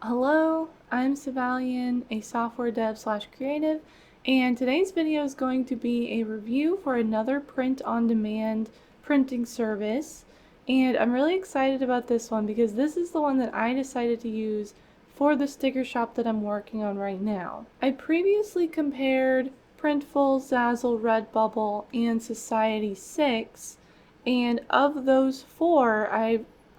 Hello, I'm Savalian, a software dev slash creative, and today's video is going to be a review for another print-on-demand printing service. And I'm really excited about this one because this is the one that I decided to use for the sticker shop that I'm working on right now. I previously compared Printful, Zazzle, Redbubble, and Society6, and of those four,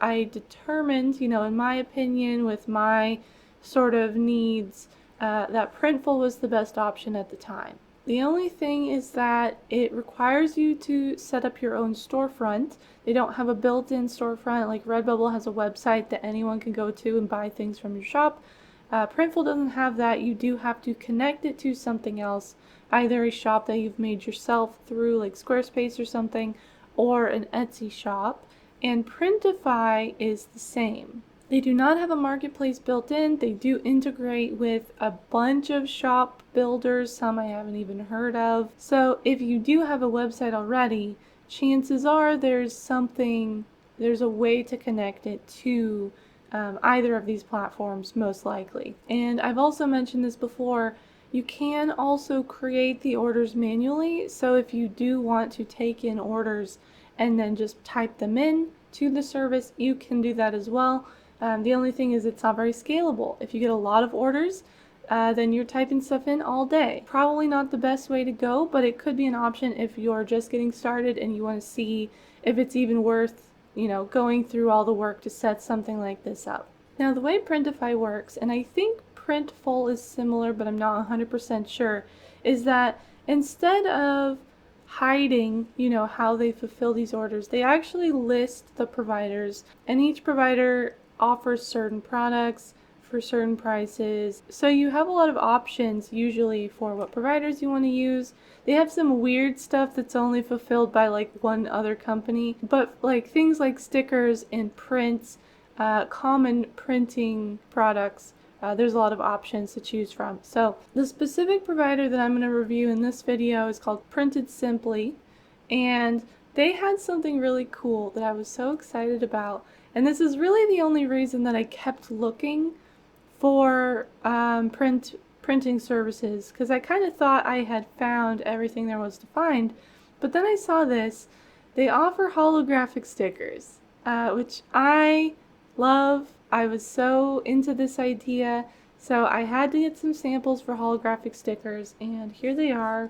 I determined, in my opinion, with my sort of needs, that Printful was the best option at the time. The only thing is that it requires you to set up your own storefront. They don't have a built-in storefront like Redbubble has a website that anyone can go to and buy things from your shop. Printful doesn't have that. You do have to connect it to something else, either a shop that you've made yourself through like Squarespace or something, or an Etsy shop. And Printify is the same. They do not have a marketplace built in. They do integrate with a bunch of shop builders, some I haven't even heard of. So if you do have a website already, chances are there's a way to connect it to either of these platforms, most likely. And I've also mentioned this before, you can also create the orders manually. So if you do want to take in orders and then just type them in to the service, you can do that as well. The only thing is it's not very scalable. If you get a lot of orders, then you're typing stuff in all day. Probably not the best way to go, but it could be an option if you're just getting started and you want to see if it's even worth, going through all the work to set something like this up. Now, the way Printify works, and I think Printful is similar, but I'm not 100% sure, is that instead of hiding, how they fulfill these orders, they actually list the providers, and each provider offers certain products for certain prices. So you have a lot of options usually for what providers you want to use. They have some weird stuff that's only fulfilled by like one other company, but like things like stickers and prints, common printing products, there's a lot of options to choose from. So the specific provider that I'm going to review in this video is called Printed Simply, and they had something really cool that I was so excited about, and this is really the only reason that I kept looking for printing services, because I kind of thought I had found everything there was to find, but then I saw this. They offer holographic stickers, which I love. I was so into this idea, so I had to get some samples for holographic stickers, and here they are.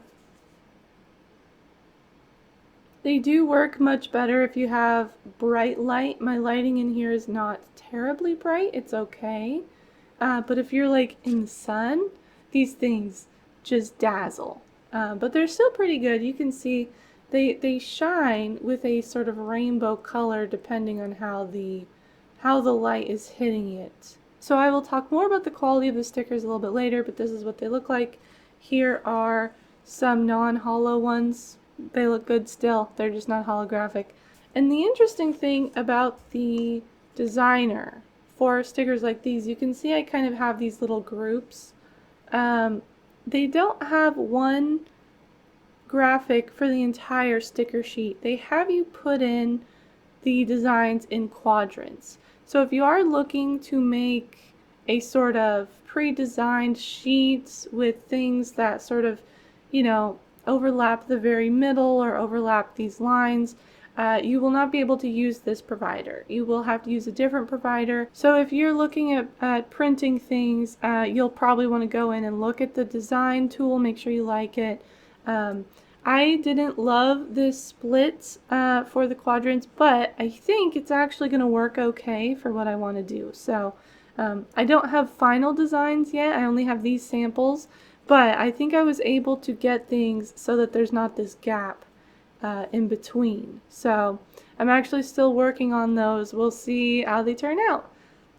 They do work much better if you have bright light. My lighting in here is not terribly bright, it's okay. But if you're like in the sun, these things just dazzle. But they're still pretty good. You can see they shine with a sort of rainbow color depending on how the light is hitting it. So I will talk more about the quality of the stickers a little bit later, but this is what they look like. Here are some non-holo ones. They look good still, they're just not holographic. And the interesting thing about the designer for stickers like these, you can see I kind of have these little groups. They don't have one graphic for the entire sticker sheet. They have you put in the designs in quadrants. So if you are looking to make a sort of pre-designed sheet with things that sort of, overlap the very middle or overlap these lines, you will not be able to use this provider. You will have to use a different provider. So if you're looking at printing things, you'll probably want to go in and look at the design tool, make sure you like it. I didn't love this split for the quadrants, but I think it's actually going to work okay for what I want to do. So I don't have final designs yet. I only have these samples, but I think I was able to get things so that there's not this gap in between. So I'm actually still working on those. We'll see how they turn out.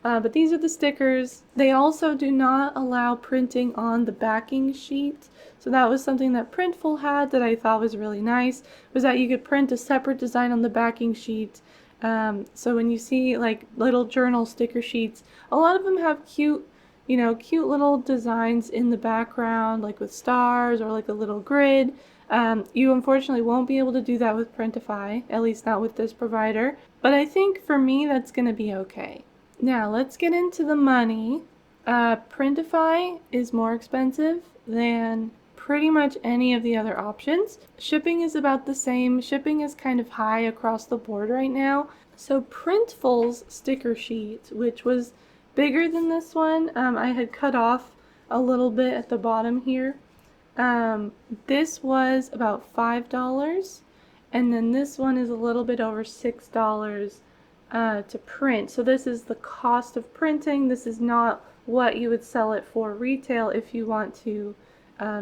But these are the stickers. They also do not allow printing on the backing sheet. So that was something that Printful had that I thought was really nice, was that you could print a separate design on the backing sheet. So when you see like little journal sticker sheets, a lot of them have cute little designs in the background, like with stars or like a little grid. You unfortunately won't be able to do that with Printify, at least not with this provider. But I think for me that's going to be okay. Now let's get into the money. Printify is more expensive than pretty much any of the other options. Shipping is about the same. Shipping is kind of high across the board right now. So Printful's sticker sheet, which was bigger than this one, I had cut off a little bit at the bottom here. This was about $5, and then this one is a little bit over $6 to print. So this is the cost of printing. This is not what you would sell it for retail if you want to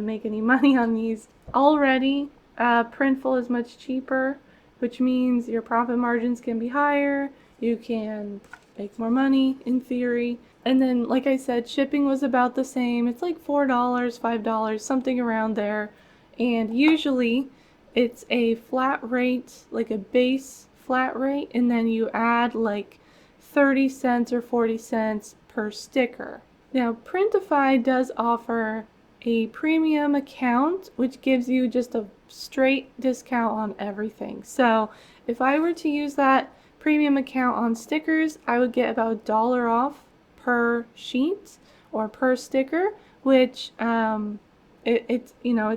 make any money on these. Already, Printful is much cheaper, which means your profit margins can be higher. You can make more money in theory. And then, like I said, shipping was about the same. It's like $4, $5, something around there. And usually it's a flat rate, like a base flat rate, and then you add like 30 cents or 40 cents per sticker. Now, Printify does offer a premium account, which gives you just a straight discount on everything. So if I were to use that premium account on stickers, I would get about $1 off per sheet or per sticker, which it's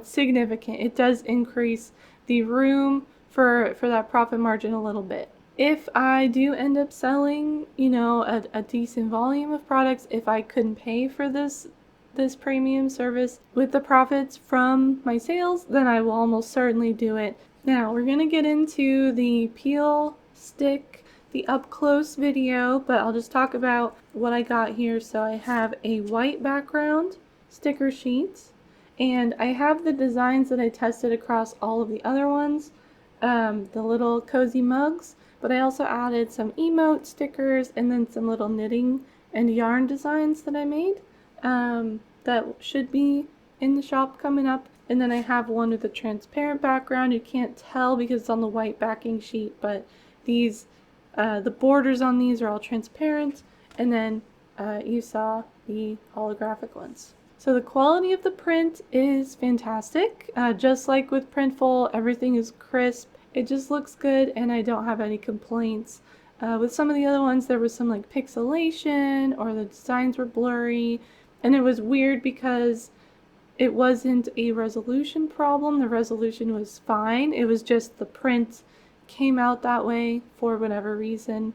significant. It does increase the room for that profit margin a little bit. If I do end up selling, a decent volume of products, if I couldn't pay for this premium service with the profits from my sales, then I will almost certainly do it. Now we're gonna get into the peel stick, the up close video, but I'll just talk about what I got here. So I have a white background sticker sheet, and I have the designs that I tested across all of the other ones, the little cozy mugs, but I also added some emote stickers and then some little knitting and yarn designs that I made that should be in the shop coming up. And then I have one with a transparent background. You can't tell because it's on the white backing sheet, but these the borders on these are all transparent, and then you saw the holographic ones. So the quality of the print is fantastic. Just like with Printful, everything is crisp. It just looks good, and I don't have any complaints. With some of the other ones, there was some like pixelation, or the designs were blurry, and it was weird because it wasn't a resolution problem. The resolution was fine. It was just the print came out that way for whatever reason.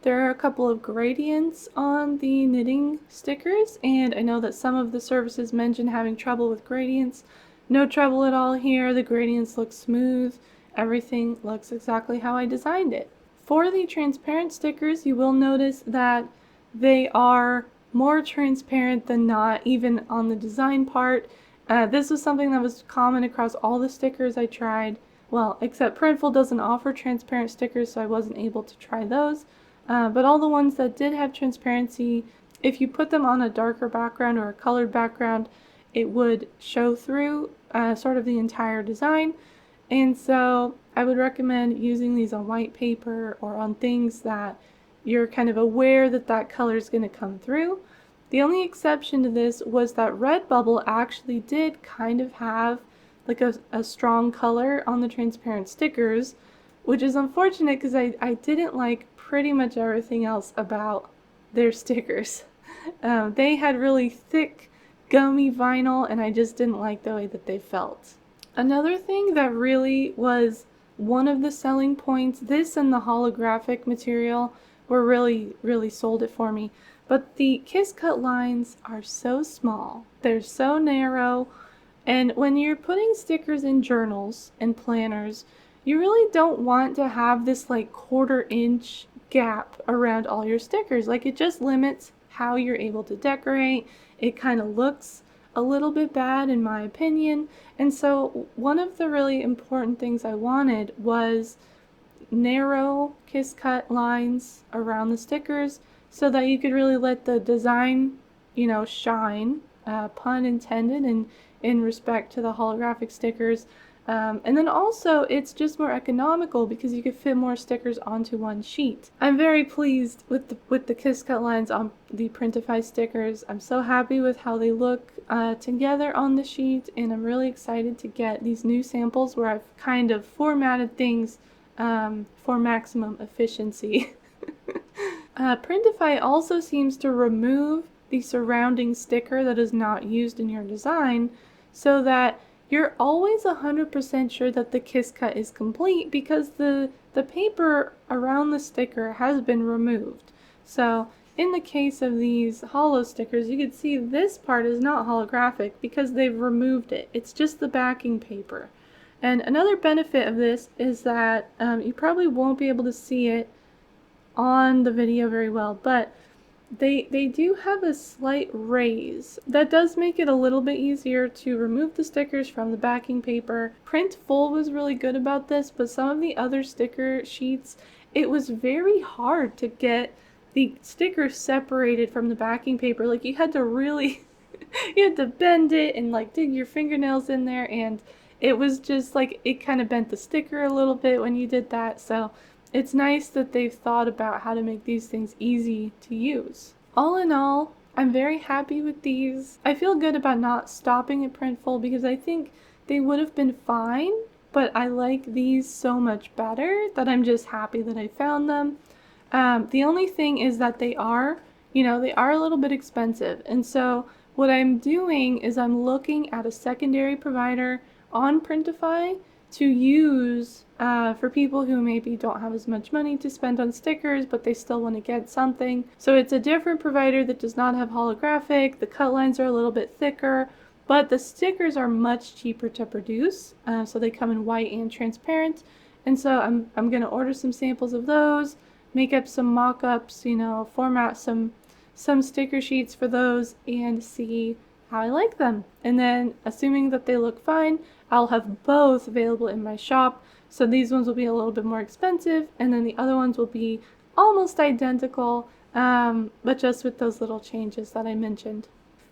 There are a couple of gradients on the knitting stickers, and I know that some of the services mentioned having trouble with gradients. No trouble at all here. The gradients look smooth. Everything looks exactly how I designed it. For the transparent stickers, you will notice that they are more transparent than not, even on the design part. This was something that was common across all the stickers I tried. Well, except Printful doesn't offer transparent stickers, so I wasn't able to try those. But all the ones that did have transparency, if you put them on a darker background or a colored background, it would show through sort of the entire design. And so I would recommend using these on white paper or on things that you're kind of aware that that color is going to come through. The only exception to this was that Redbubble actually did kind of have like a strong color on the transparent stickers, which is unfortunate because I didn't like pretty much everything else about their stickers. They had really thick, gummy vinyl, and I just didn't like the way that they felt. Another thing that really was one of the selling points, this and the holographic material were really sold it for me. But the kiss cut lines are so small. They're so narrow. And when you're putting stickers in journals and planners, you really don't want to have this like 1/4 inch gap around all your stickers. Like, it just limits how you're able to decorate. It kind of looks a little bit bad in my opinion. And so one of the really important things I wanted was narrow kiss cut lines around the stickers so that you could really let the design, shine, pun intended, in respect to the holographic stickers. And then also it's just more economical because you could fit more stickers onto one sheet. I'm very pleased with the kiss cut lines on the Printify stickers. I'm so happy with how they look together on the sheet, and I'm really excited to get these new samples where I've kind of formatted things for maximum efficiency. Printify also seems to remove the surrounding sticker that is not used in your design, so that you're always 100% sure that the kiss cut is complete because the paper around the sticker has been removed. So in the case of these hollow stickers, you can see this part is not holographic because they've removed it. It's just the backing paper. And another benefit of this is that you probably won't be able to see it on the video very well, but they do have a slight raise. That does make it a little bit easier to remove the stickers from the backing paper. Printful was really good about this, but some of the other sticker sheets, it was very hard to get the stickers separated from the backing paper. Like, you had to really you had to bend it and like dig your fingernails in there, and it was just like, it kind of bent the sticker a little bit when you did that. So it's nice that they've thought about how to make these things easy to use. All in all, I'm very happy with these. I feel good about not stopping at Printful because I think they would have been fine, but I like these so much better that I'm just happy that I found them. The only thing is that they are a little bit expensive. And so what I'm doing is I'm looking at a secondary provider on Printify to use for people who maybe don't have as much money to spend on stickers, but they still want to get something. So it's a different provider that does not have holographic. The cut lines are a little bit thicker, but the stickers are much cheaper to produce. So they come in white and transparent. And so I'm going to order some samples of those, make up some mock-ups, format some sticker sheets for those, and see how I like them. And then, assuming that they look fine, I'll have both available in my shop. So these ones will be a little bit more expensive, and then the other ones will be almost identical, but just with those little changes that I mentioned.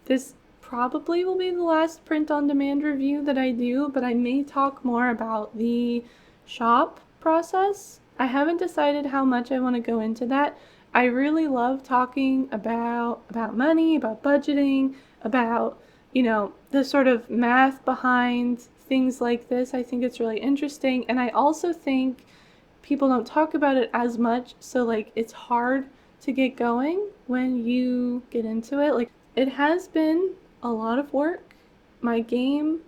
This probably will be the last print-on-demand review that I do, but I may talk more about the shop process. I haven't decided how much I want to go into that. I really love talking about money, about budgeting, about, the sort of math behind things like this. I think it's really interesting, and I also think people don't talk about it as much, so like it's hard to get going when you get into it. Like, it has been a lot of work. My game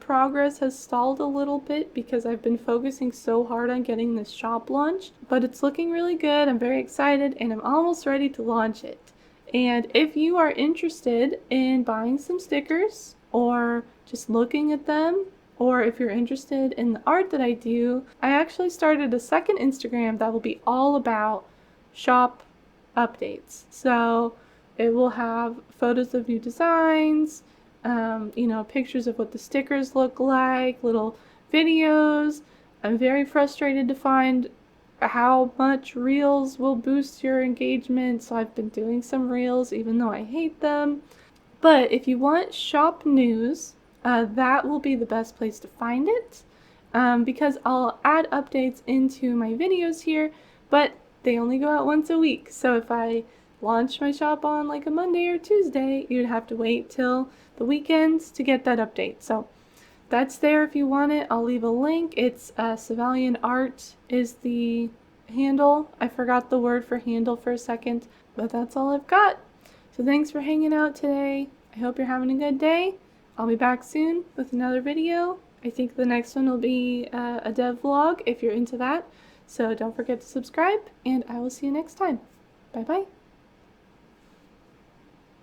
progress has stalled a little bit because I've been focusing so hard on getting this shop launched, but it's looking really good. I'm very excited, and I'm almost ready to launch it. And if you are interested in buying some stickers or just looking at them, or if you're interested in the art that I do, I actually started a second Instagram that will be all about shop updates. So it will have photos of new designs, pictures of what the stickers look like, little videos. I'm very frustrated to find how much reels will boost your engagement, so I've been doing some reels even though I hate them. But if you want shop news, that will be the best place to find it, because I'll add updates into my videos here, but they only go out once a week. So if I launch my shop on like a Monday or Tuesday, you'd have to wait till the weekends to get that update. So that's there if you want it. I'll leave a link. It's Civilian Art is the handle. I forgot the word for handle for a second, but that's all I've got. So thanks for hanging out today. I hope you're having a good day. I'll be back soon with another video. I think the next one will be a dev vlog if you're into that. So don't forget to subscribe, and I will see you next time. Bye bye.